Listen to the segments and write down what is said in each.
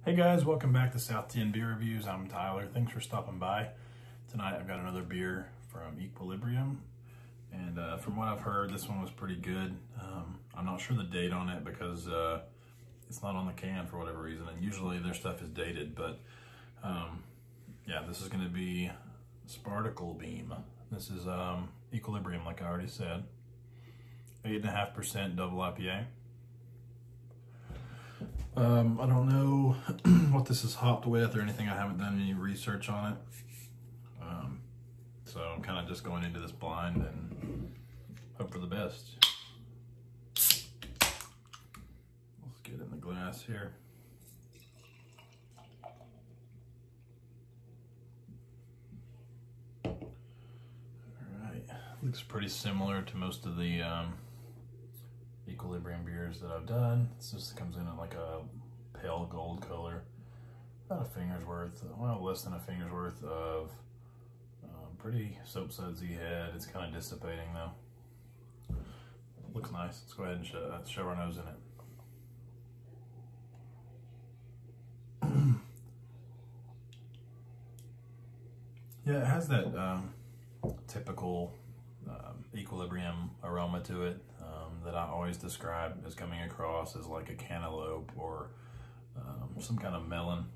Hey guys, welcome back to South 10 Beer Reviews. I'm Tyler. Thanks for stopping by. Tonight I've got another beer from Equilibrium, and from what I've heard, this one was pretty good. I'm not sure the date on it because it's not on the can for whatever reason, and usually their stuff is dated, but yeah, this is going to be Sparticle Beam. This is Equilibrium, like I already said. 8.5% double IPA. I don't know what this is hopped with or anything. I haven't done any research on it. So I'm kind of just going into this blind and hope for the best. Let's get in the glass here. All right, looks pretty similar to most of the Equilibrium beers that I've done. This just comes in at like a pale gold color, about a finger's worth, well, less than a finger's worth of pretty soap sudsy head. It's kind of dissipating though. Looks nice. Let's go ahead and shove our nose in it. Yeah, it has that typical Equilibrium aroma to it that I always describe as coming across as like a cantaloupe or some kind of melon.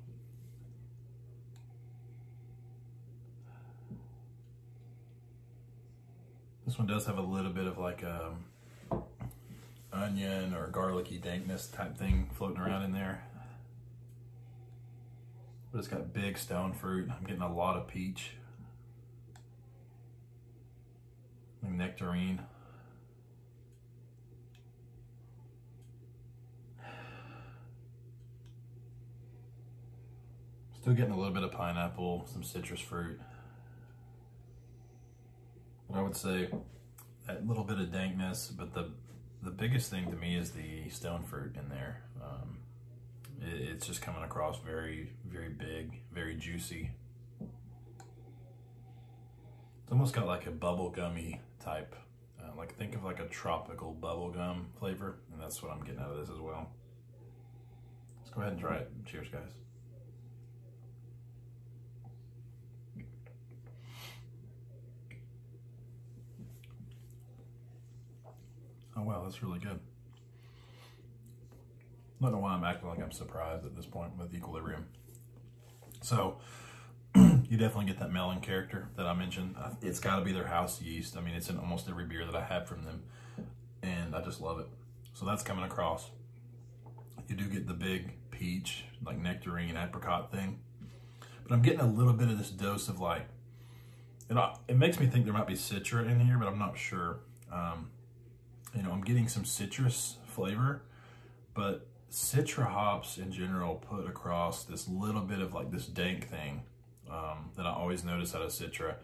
This one does have a little bit of like a onion or garlicky dankness type thing floating around in there. But it's got big stone fruit. I'm getting a lot of peach and nectarine. Still getting a little bit of pineapple, some citrus fruit. But I would say that little bit of dankness, but the biggest thing to me is the stone fruit in there. It's just coming across very, very big, very juicy. It's almost got like a bubble gummy type, like think of like a tropical bubble gum flavor, and that's what I'm getting out of this as well. Let's go ahead and try it. Cheers, guys. Oh wow, that's really good. I don't know why I'm acting like I'm surprised at this point with Equilibrium. So, you definitely get that melon character that I mentioned. It's got to be their house yeast. I mean, it's in almost every beer that I have from them, and I just love it. So that's coming across. You do get the big peach, like nectarine, apricot thing, but I'm getting a little bit of this dose of like, it makes me think there might be Citra in here, but I'm not sure. You know, I'm getting some citrus flavor, but Citra hops in general put across this little bit of like this dank thing that I always notice out of Citra.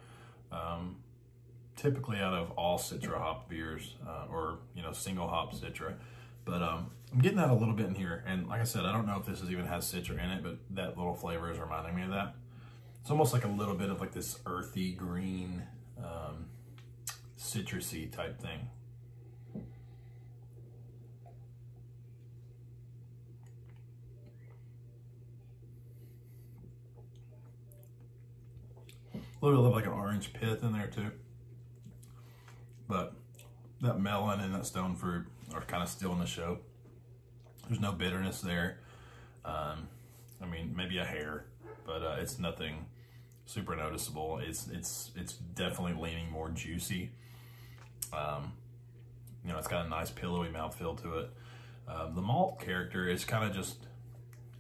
Typically out of all Citra hop beers or, you know, single hop Citra. But I'm getting that a little bit in here. And like I said, I don't know if this even has Citra in it, but that little flavor is reminding me of that. It's almost like a little bit of like this earthy green, citrusy type thing. A little bit of like an orange pith in there too. But that melon and that stone fruit are kind of still in the show. There's no bitterness there. I mean, maybe a hair, but it's nothing super noticeable. It's definitely leaning more juicy. You know, it's got a nice pillowy mouthfeel to it. The malt character is kind of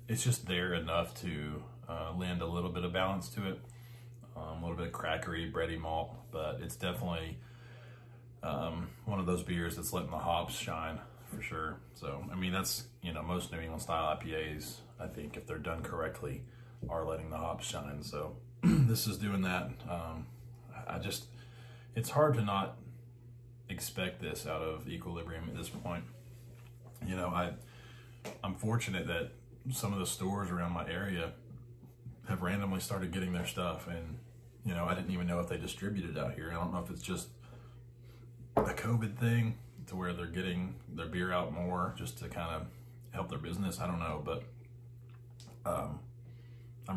it's just there enough to lend a little bit of balance to it. A little bit of crackery, bready malt, but it's definitely one of those beers that's letting the hops shine for sure. So, I mean, that's, you know, most New England style IPAs, I think, if they're done correctly, are letting the hops shine. So this is doing that. It's hard to not expect this out of Equilibrium at this point. You know, I'm fortunate that some of the stores around my area have randomly started getting their stuff, and you know, I didn't even know if they distributed out here. I don't know if it's just a COVID thing to where they're getting their beer out more just to kind of help their business. I don't know, but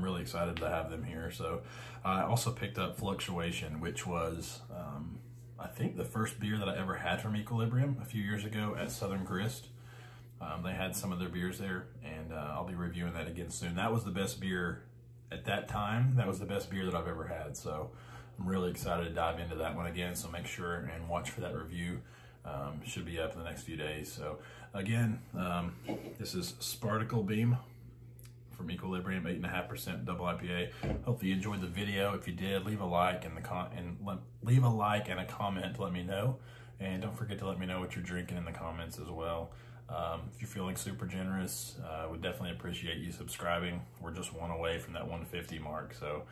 I'm really excited to have them here. So I also picked up Fluctuation, which was, I think, the first beer that I ever had from Equilibrium a few years ago at Southern Grist. They had some of their beers there, and I'll be reviewing that again soon. That was the best beer at that time. That was the best beer that I've ever had. So I'm really excited to dive into that one again. So make sure and watch for that review. Should be up in the next few days. So again, this is Sparticle Beam from Equilibrium, 8.5% double IPA. Hopefully you enjoyed the video. If you did, leave a like and leave a like and a comment to let me know. And don't forget to let me know what you're drinking in the comments as well. If you're feeling super generous, I would definitely appreciate you subscribing. We're just one away from that 150 mark. So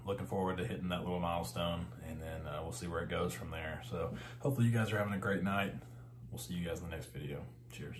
looking forward to hitting that little milestone, and then we'll see where it goes from there. So hopefully you guys are having a great night. We'll see you guys in the next video. Cheers.